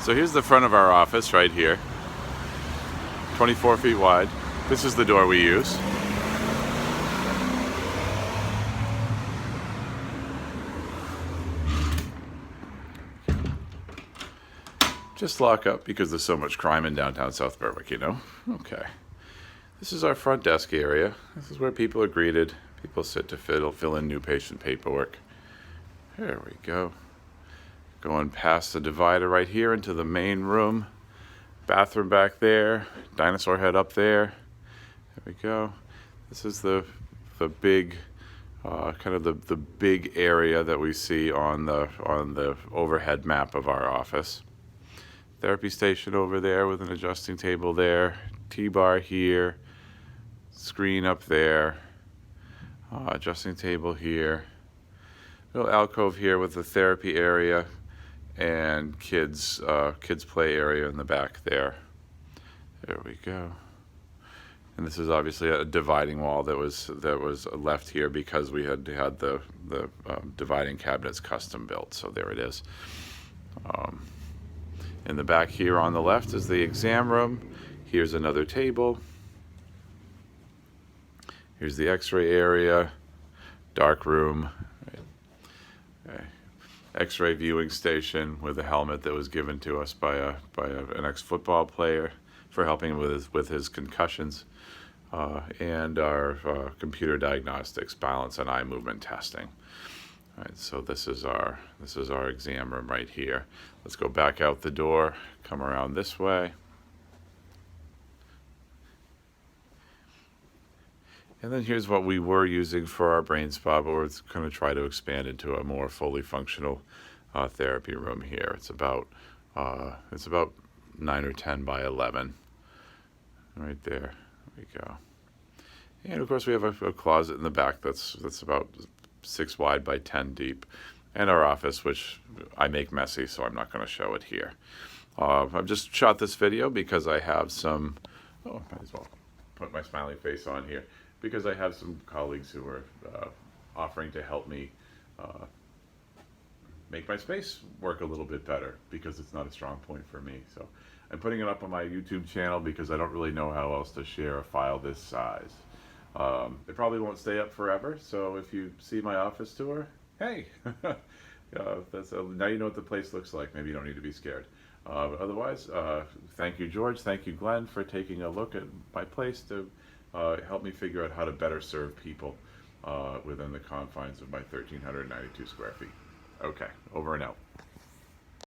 So here's the front of our office right here, 24 feet wide. This is the door we use. Just lock up because there's so much crime in downtown South Berwick, you know? Okay. This is our front desk area. This is where people are greeted. People sit to fill in new patient paperwork. There we go. Going past the divider right here into the main room. Bathroom back there. Dinosaur head up there. There we go. This is the big, kind of the big area that we see on the overhead map of our office. Therapy station over there with an adjusting table there. T-bar here. Screen up there. Adjusting table here. Little alcove here with the therapy area and kids play area in the back there. There we go. And this is obviously a dividing wall that was left here because we had the dividing cabinets custom built. So there it is. In the back here on the left is the exam room. Here's another table. Here's the x-ray area, dark room, okay. X-ray viewing station with a helmet that was given to us by an ex-football player for helping with his concussions, and our computer diagnostics, balance and eye movement testing. All right, so this is our exam room right here. Let's go back out the door, come around this way. And then here's what we were using for our brain spa, but we're going to try to expand into a more fully functional therapy room here. It's about 9 or 10 by 11. Right there. There we go. And of course we have a closet in the back that's about 6 wide by 10 deep, and our office, which I make messy, so I'm not going to show it here. I've just shot this video because I have some. Oh, might as well put my smiley face on here. Because I have some colleagues who are offering to help me make my space work a little bit better because it's not a strong point for me. So I'm putting it up on my YouTube channel because I don't really know how else to share a file this size. It probably won't stay up forever, so if you see my office tour, hey, now you know what the place looks like. Maybe you don't need to be scared. But otherwise, thank you, George. Thank you, Glenn, for taking a look at my place to help me figure out how to better serve people within the confines of my 1,392 square feet. Okay, over and out.